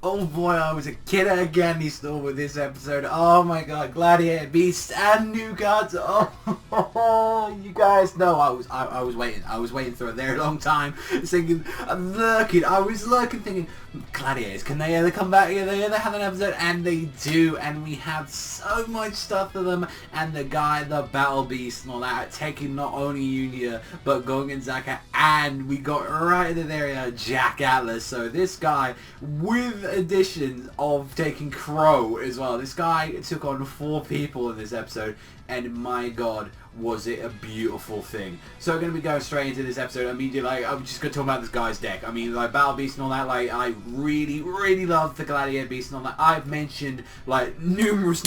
Oh boy, I was a kid at a candy store with this episode. Oh my god, Gladiator, Beast, and new cards. Oh, you guys know I was waiting. I was waiting for a very long time, thinking, I was lurking, thinking, Gladiators, can they ever come back? Can they ever have an episode? And they do, and we have so much stuff for them. And the guy, the Battle Beast, and all that, taking not only Yuya but Gongenzaka, and we got right in the area Jack Atlas. So this guy, with additions of taking Crow as well. This guy took on 4 people in this episode, and my god, was it a beautiful thing. So we're going to be going straight into this episode immediately. Like, I'm just going to talk about this guy's deck. I mean, like, Battle Beast and all that, like, I really love the Gladiator Beast and all that. I've mentioned, like, numerous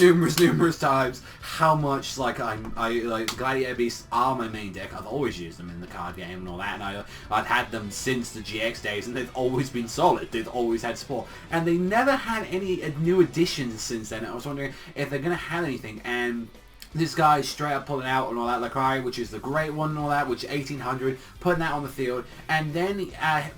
times how much, like, I like, Gladiator Beasts are my main deck. I've always used them in the card game and all that, and I've had them since the GX days, and they've always been solid. They've always had support. And they never had any new additions since then. I was wondering if they're going to have anything, and this guy straight up pulling out and all that, like, which is the great one and all that, which 1800, putting that on the field, and then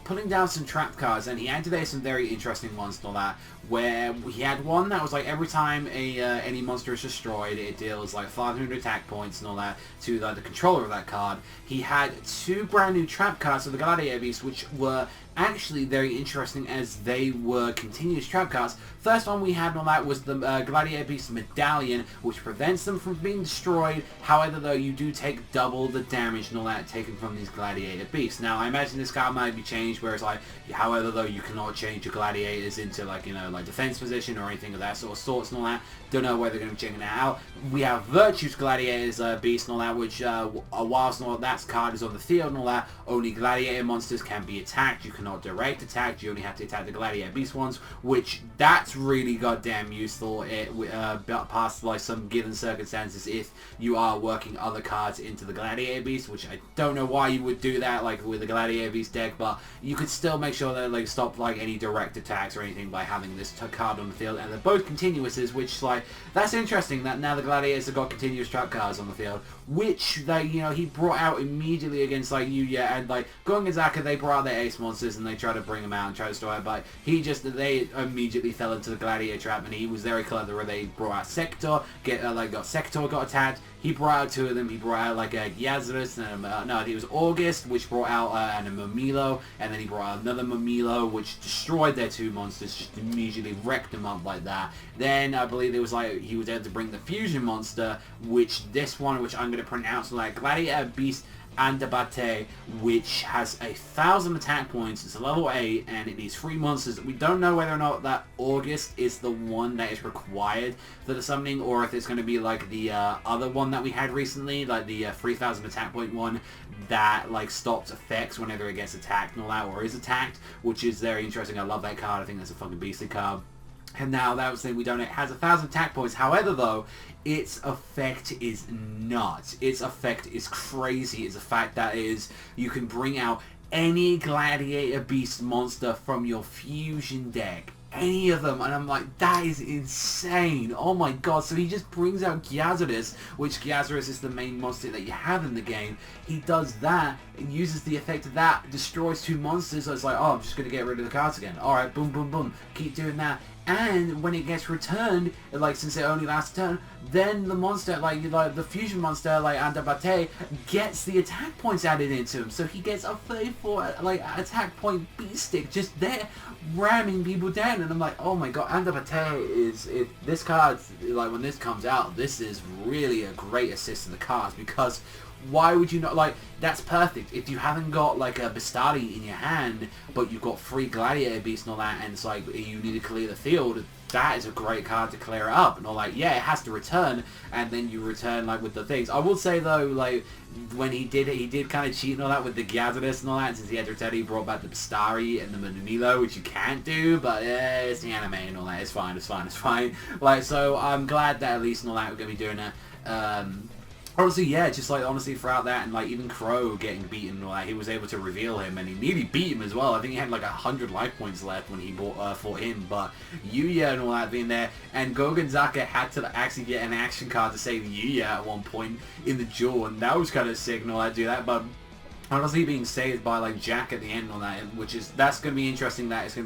putting down some trap cards, and he had today some very interesting ones and all that, where he had one that was like every time any monster is destroyed, it deals like 500 attack points and all that to the controller of that card. He had 2 brand new trap cards of the Gladiator Beast, which were actually very interesting as they were continuous trap cards. First one we had and all that was the Gladiator Beast Medallion, which prevents them from being destroyed. However, though, you do take double the damage and all that taken from these Gladiator Beasts. Now, I imagine this card might be changed, where it's like, however, though, you cannot change your Gladiators into, like, you know, like defense position or anything of that sort of sorts and all that. Don't know where they're going to be checking that out. We have Virtue's Gladiators Beast and all that, which whilst all that card is on the field and all that, only Gladiator monsters can be attacked. You cannot direct attack. You only have to attack the Gladiator Beast ones, which that's really goddamn useful. Past like some given circumstances, if you are working other cards into the Gladiator Beast, which I don't know why you would do that, like with the Gladiator Beast deck, but you could still make sure that like stop like any direct attacks or anything by having this card on the field. And they're both continuouses, which like that's interesting that now the Gladiators have got continuous trap cards on the field, which they, you know, he brought out immediately against like Yuya and like Gongenzaka. They brought out their ace monsters and they tried to bring them out and try to destroy it, but they immediately fell into the Gladiator trap, and he was very clever where they brought out Sector, got Sector got attacked. He brought out 2 of them. He brought out like a Yazarus and no, it was August, which brought out and a Mamilo, and then he brought out another Mamilo, which destroyed their 2 monsters, just immediately wrecked them up like that. Then I believe it was like he was able to bring the fusion monster, which this one, which I'm going to pronounce like Gladiator Beast Andabate, which has 1,000 attack points. It's a level 8 and it needs 3 monsters. We don't know whether or not that August is the one that is required for the summoning, or if it's going to be like the other one that we had recently, like the 3,000 attack point one that like stops effects whenever it gets attacked and all that, or is attacked, which is very interesting. I love that card. I think that's a fucking beastly card. And now that was the thing we don't know. It has 1,000 attack points. However, though, its effect is nuts. Its effect is crazy. It's the fact that you can bring out any Gladiator Beast monster from your fusion deck. Any of them, and I'm like, that is insane. Oh my god. So he just brings out Gyazarus, which Gyazarus is the main monster that you have in the game. He does that and uses the effect of that, destroys 2 monsters. So it's like, oh, I'm just going to get rid of the cards again. Alright, boom, boom, boom. Keep doing that. And when it gets returned, like since it only lasts a turn, then the monster, like the fusion monster, like Andabate, gets the attack points added into him. So he gets a 34 like attack point beast stick just there, ramming people down. And I'm like, oh my god, Andabate this card, like when this comes out, this is really a great assist to the cards, because why would you not, like, that's perfect. If you haven't got like a Bastari in your hand, but you've got 3 Gladiator Beasts and all that, and it's like you need to clear the field, that is a great card to clear it up. And all like, yeah, it has to return, and then you return like with the things. I will say though, like when he did it, he did kind of cheat and all that with the Gyazarus and all that, and since he had to return, he brought back the Bastari and the Manilo, which you can't do, but it's the anime and all that. It's fine. Like, so I'm glad that at least and all that we're gonna be doing it. Honestly, yeah, just like honestly throughout that, and like even Crow getting beaten and all that, he was able to reveal him, and he nearly beat him as well. I think he had like 100 life points left when he fought him, but Yuya and all that being there, and Gongenzaka had to actually get an action card to save Yuya at one point in the duel, and that was kind of sick and all that, do that, but honestly being saved by like Jack at the end on that, that's going to be interesting. That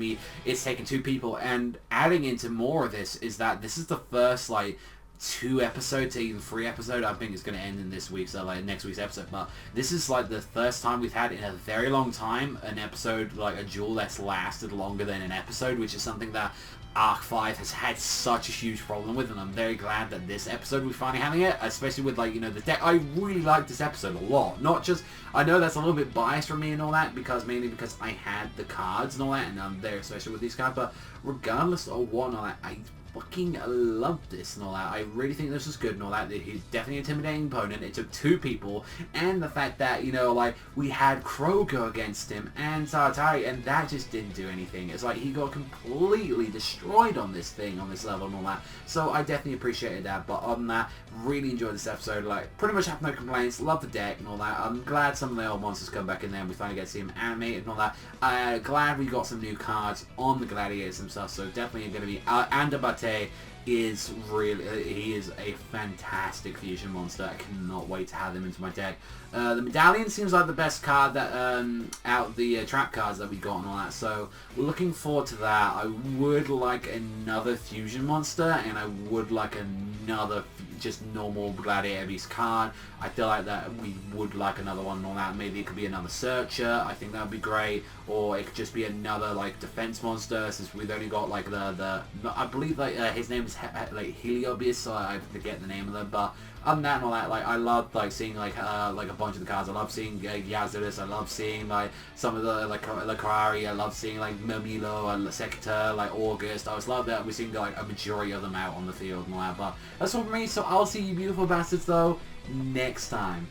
it's taking two people, and adding into more of this is that this is the first like 2 episode to even 3 episode. I think it's going to end in this week's like next week's episode, but this is like the first time we've had in a very long time an episode like a duel that's lasted longer than an episode, which is something that Arc 5 has had such a huge problem with, and I'm very glad that this episode we're finally having it, especially with like, you know, the deck. I really like this episode a lot. Not just, I know that's a little bit biased for me and all that, mainly because I had the cards and all that, and I'm very special with these cards, but regardless of what and all that, I fucking love this and all that. I really think this was good and all that. He's definitely an intimidating opponent. It took 2 people, and the fact that, you know, like, we had Crow go against him and Saratari, and that just didn't do anything. It's like he got completely destroyed on this thing, on this level and all that. So I definitely appreciated that, but other than that, really enjoyed this episode. Like, pretty much have no complaints. Love the deck and all that. I'm glad some of the old monsters come back in there and we finally get to see them animated and all that. Glad we got some new cards on the Gladiators and stuff, so definitely going to be Andabate is really, he is a fantastic fusion monster. I cannot wait to have him into my deck. The Medallion seems like the best card that out of the trap cards that we got and all that, so we're looking forward to that. I would like another fusion monster, and I would like another just normal Gladiator Beast card. I feel like that we would like another one and all that. Maybe it could be another Searcher. I think that would be great. Or it could just be another like defense monster, since we've only got like the I believe like his name is like Heliobius, so I forget the name of them. But other than that and all that, like I love like seeing like a bunch of the cards. I love seeing Yazidus. I love seeing like some of the like Lakrari. I love seeing like Mimilo and Sector, like August. I always love that we're seeing like a majority of them out on the field and all that. But that's all for me. So I'll see you beautiful bastards though next time.